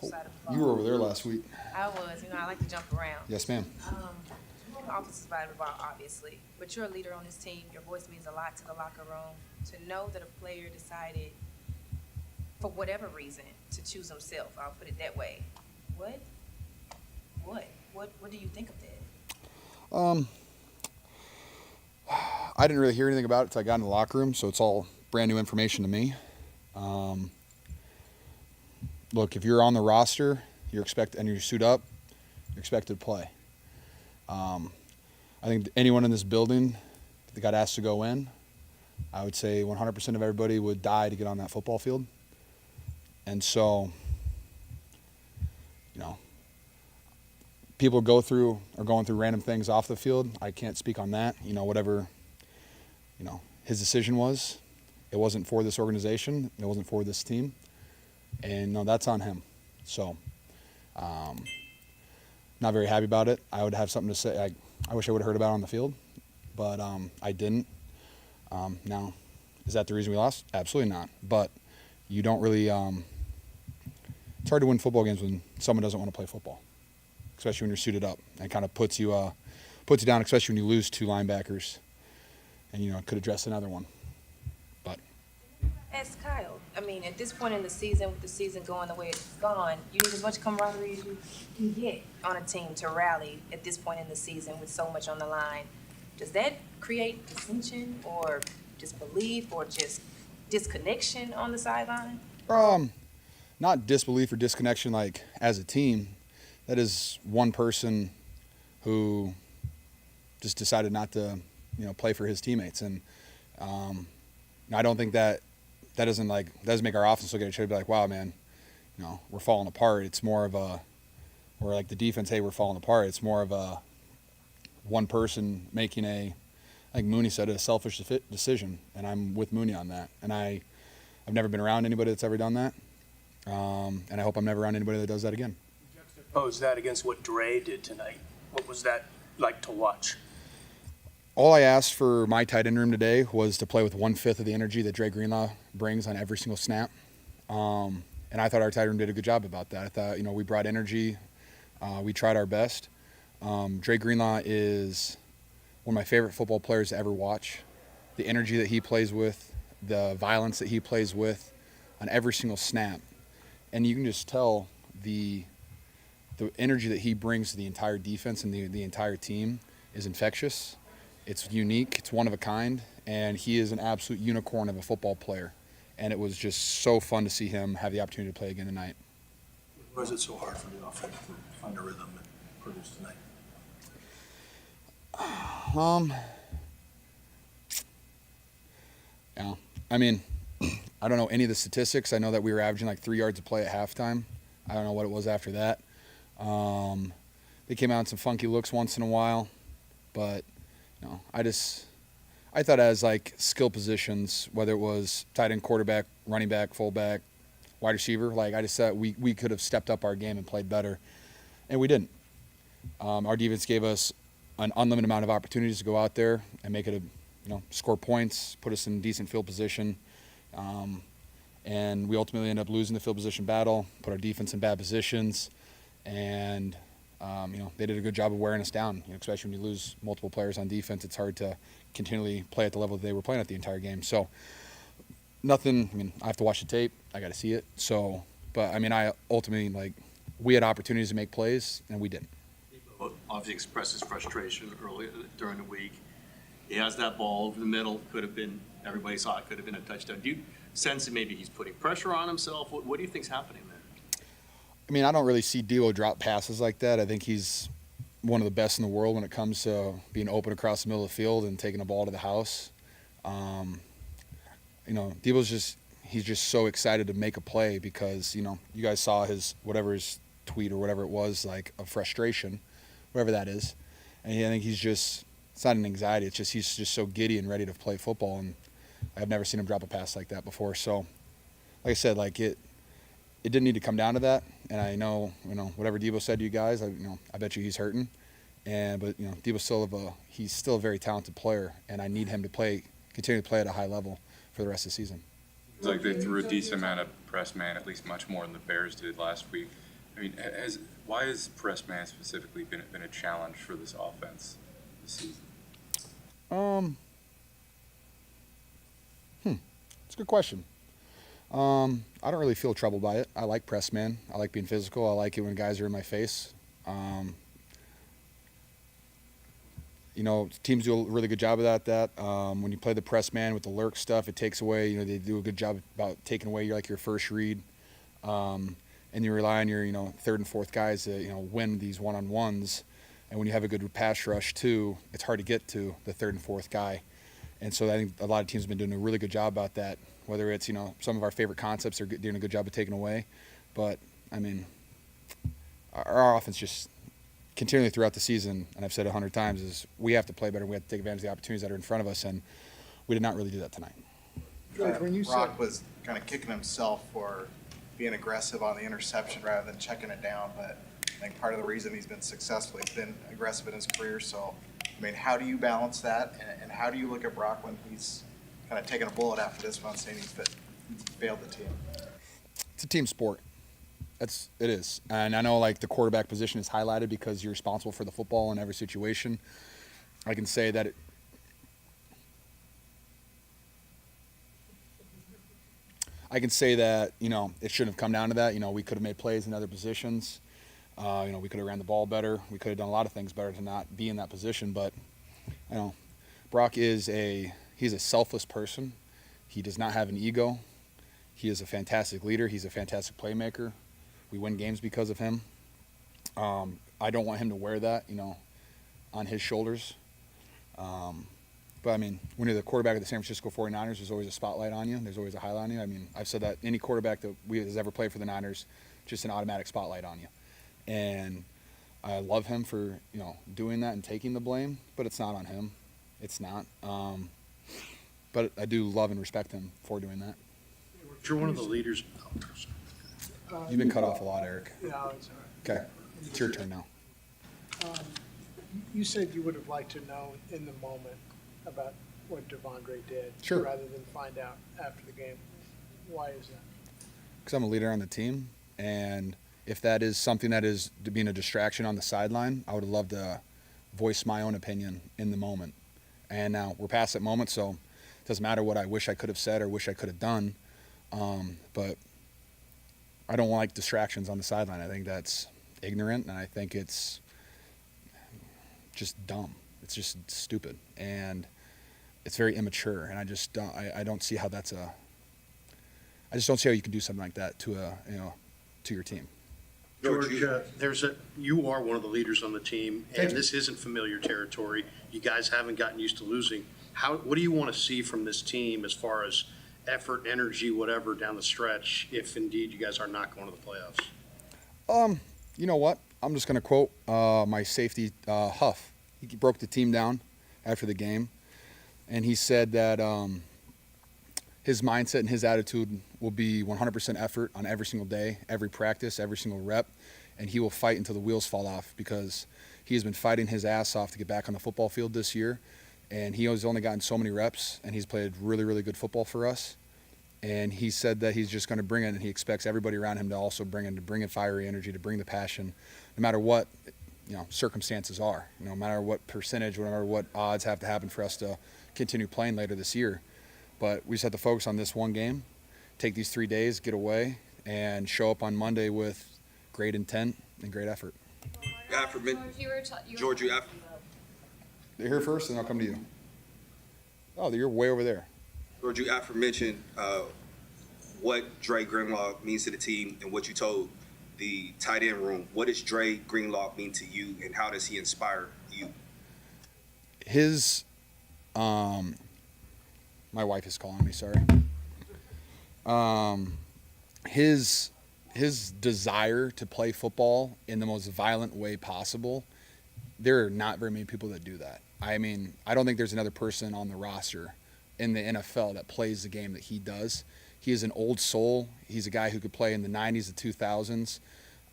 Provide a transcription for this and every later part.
side of the ball. You were over there last week. I was. I like to jump around. Yes, ma'am. Offensive side of the ball, obviously, but you're a leader on this team. Your voice means a lot to the locker room. To know that a player decided, for whatever reason, to choose himself, I'll put it that way. What do you think of that? I didn't really hear anything about it until I got in the locker room, so it's all brand new information to me. Look, if you're on the roster, and you suit up, you're expected to play. I think anyone in this building that got asked to go in, I would say 100% of everybody would die to get on that football field. And so, people are going through random things off the field. I can't speak on that. Whatever, his decision was, it wasn't for this organization. It wasn't for this team. And that's on him. So, not very happy about it. I would have something to say. I wish I would have heard about it on the field, but I didn't. Now, is that the reason we lost? Absolutely not. But you don't really it's hard to win football games when someone doesn't want to play football, especially when you're suited up. It kind of puts you down, especially when you lose 2 linebackers and could address another one. But Ask Kyle. At this point in the season, with the season going the way it's gone, you need as much camaraderie as you can get on a team to rally at this point in the season with so much on the line. Does that create dissension or disbelief or just disconnection on the sideline? Not disbelief or disconnection like as a team. That is one person who just decided not to, play for his teammates. And I don't think that doesn't make our offense look at each other and be like, wow, man, we're falling apart. It's more of or like the defense, hey, we're falling apart. It's more of a one person making like Mooney said, a selfish decision. And I'm with Mooney on that. And I've never been around anybody that's ever done that. And I hope I'm never around anybody that does that again. Juxtapose that against what Dre did tonight. What was that like to watch? All I asked for my tight end room today was to play with 1/5 of the energy that Dre Greenlaw brings on every single snap. And I thought our tight room did a good job about that. I thought, we brought energy. We tried our best. Dre Greenlaw is one of my favorite football players to ever watch. The energy that he plays with, the violence that he plays with on every single snap. And you can just tell the energy that he brings to the entire defense and the entire team is infectious. It's unique. It's one of a kind. And he is an absolute unicorn of a football player. And it was just so fun to see him have the opportunity to play again tonight. Why is it so hard for the offense to find a rhythm and produce tonight? Yeah. I don't know any of the statistics. I know that we were averaging like 3 yards a play at halftime. I don't know what it was after that. They came out in some funky looks once in a while, but I thought as like skill positions, whether it was tight end, quarterback, running back, fullback, wide receiver, I just thought we could have stepped up our game and played better, and we didn't. Our defense gave us an unlimited amount of opportunities to go out there and make it score points, put us in decent field position. And we ultimately ended up losing the field position battle, put our defense in bad positions, and they did a good job of wearing us down. Especially when you lose multiple players on defense, it's hard to continually play at the level that they were playing at the entire game. So nothing. I have to watch the tape. I got to see it. So, but I ultimately we had opportunities to make plays and we didn't. Obviously expresses frustration early during the week. He has that ball over the middle. Could have been, everybody saw it, could have been a touchdown. Do you sense that maybe he's putting pressure on himself? What do you think's happening there? I don't really see Debo drop passes like that. I think he's one of the best in the world when it comes to being open across the middle of the field and taking the ball to the house. Debo's he's just so excited to make a play because, you guys saw his tweet or whatever it was, of frustration, whatever that is. And I think it's not an anxiety. It's just he's just so giddy and ready to play football. And I've never seen him drop a pass like that before. So, like I said, it didn't need to come down to that. And I know, whatever Debo said to you guys, I bet you he's hurting. But Debo's he's still a very talented player, and I need him to continue to play at a high level for the rest of the season. It's like they threw a decent amount of press man, at least much more than the Bears did last week. I mean, why has press man specifically been a challenge for this offense this season? It's a good question. I don't really feel troubled by it. I like press man. I like being physical. I like it when guys are in my face. Teams do a really good job of that. When you play the press man with the lurk stuff, it takes away, they do a good job about taking away your first read. And you rely on your, third and fourth guys to, win these one-on-ones. And when you have a good pass rush too, it's hard to get to the third and fourth guy. And so I think a lot of teams have been doing a really good job about that, whether it's, some of our favorite concepts are doing a good job of taking away. But, I mean, our offense just continually throughout the season, and I've said 100 times, is we have to play better. We have to take advantage of the opportunities that are in front of us, and we did not really do that tonight. George, when you Brock was kind of kicking himself for being aggressive on the interception rather than checking it down, but I think part of the reason he's been successful, he's been aggressive in his career. So, I mean, how do you balance that, and how do you look at Brock when he's kind of taking a bullet after this one, saying he's failed the team? It's a team sport. It is. And I know, the quarterback position is highlighted because you're responsible for the football in every situation. I can say that it shouldn't have come down to that. We could have made plays in other positions. We could have ran the ball better. We could have done a lot of things better to not be in that position. But, Brock he's a selfless person. He does not have an ego. He is a fantastic leader. He's a fantastic playmaker. We win games because of him. I don't want him to wear that, on his shoulders. But, I mean, when you're the quarterback of the San Francisco 49ers, there's always a spotlight on you. There's always a highlight on you. I mean, I've said that any quarterback that has ever played for the Niners, just an automatic spotlight on you. And I love him for, doing that and taking the blame, but it's not on him. It's not. But I do love and respect him for doing that. You're one of the leaders. You've been cut off a lot, Eric. Yeah, it's all right. Okay, it's your turn now. You said you would have liked to know in the moment about what Vondre did. Sure. Rather than find out after the game. Why is that? Because I'm a leader on the team, and if that is something that is being a distraction on the sideline, I would love to voice my own opinion in the moment. And now we're past that moment, so it doesn't matter what I wish I could have said or wish I could have done. But I don't like distractions on the sideline. I think that's ignorant, and I think it's just dumb. It's just stupid, and it's very immature. And I just don't see how that's I just don't see how you can do something like that to to your team. George, you are one of the leaders on the team, and this isn't familiar territory. You guys haven't gotten used to losing. What do you want to see from this team as far as effort, energy, whatever, down the stretch, if indeed you guys are not going to the playoffs? You know what? I'm just going to quote my safety, Huff. He broke the team down after the game, and he said that his mindset and his attitude will be 100% effort on every single day, every practice, every single rep, and he will fight until the wheels fall off because he has been fighting his ass off to get back on the football field this year, and he has only gotten so many reps, and he's played really, really good football for us. And he said that he's just going to bring it, and he expects everybody around him to also bring in fiery energy, to bring the passion, no matter what circumstances are, no matter what percentage, no matter what odds have to happen for us to continue playing later this year. But we just have to focus on this one game, take these 3 days, get away, and show up on Monday with great intent and great effort. George, You're here first, and I'll come to you. Oh, you're way over there. George, you aforementioned what Dre Greenlaw means to the team and what you told the tight end room. What does Dre Greenlaw mean to you, and how does he inspire you? My wife is calling me, sorry. His desire to play football in the most violent way possible, there are not very many people that do that. I mean, I don't think there's another person on the roster in the NFL that plays the game that he does. He is an old soul. He's a guy who could play in the 90s, the 2000s,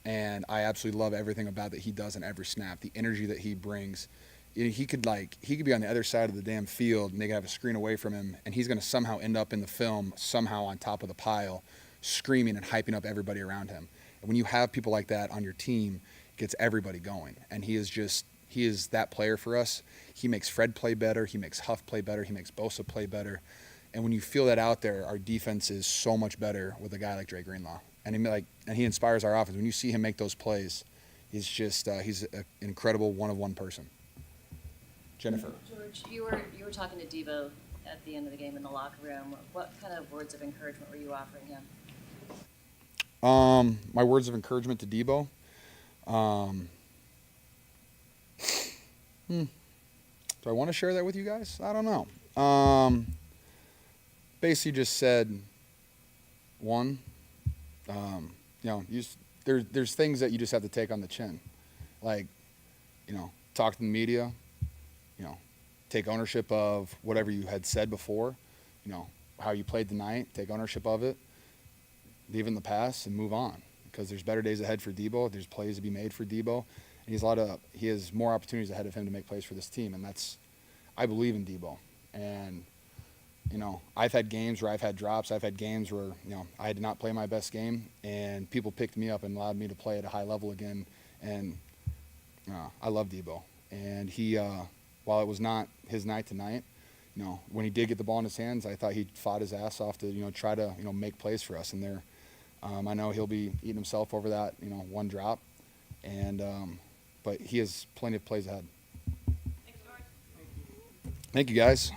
and I absolutely love everything about that he does in every snap, the energy that he brings. He could be on the other side of the damn field, and they could have a screen away from him, and he's going to somehow end up in the film, somehow on top of the pile, screaming and hyping up everybody around him. And when you have people like that on your team, it gets everybody going. And he is that player for us. He makes Fred play better. He makes Huff play better. He makes Bosa play better. And when you feel that out there, our defense is so much better with a guy like Dre Greenlaw. And he inspires our offense. When you see him make those plays, he's an incredible one-of-one person. Jennifer. George, you were talking to Debo at the end of the game in the locker room. What kind of words of encouragement were you offering him? My words of encouragement to Debo. Do I want to share that with you guys? I don't know. Basically just said, one, there's things that you just have to take on the chin. Like, talk to the media, take ownership of whatever you had said before, how you played tonight, take ownership of it, leave it in the past and move on, because there's better days ahead for Debo. There's plays to be made for Debo, and he has more opportunities ahead of him to make plays for this team, and I believe in Debo. And I've had games where I've had drops. I've had games where I did not play my best game, and people picked me up and allowed me to play at a high level again. And I love Debo, and he while it was not his night tonight, when he did get the ball in his hands, I thought he fought his ass off to try to make plays for us. And I know he'll be eating himself over that one drop, and but he has plenty of plays ahead. Thank you, guys.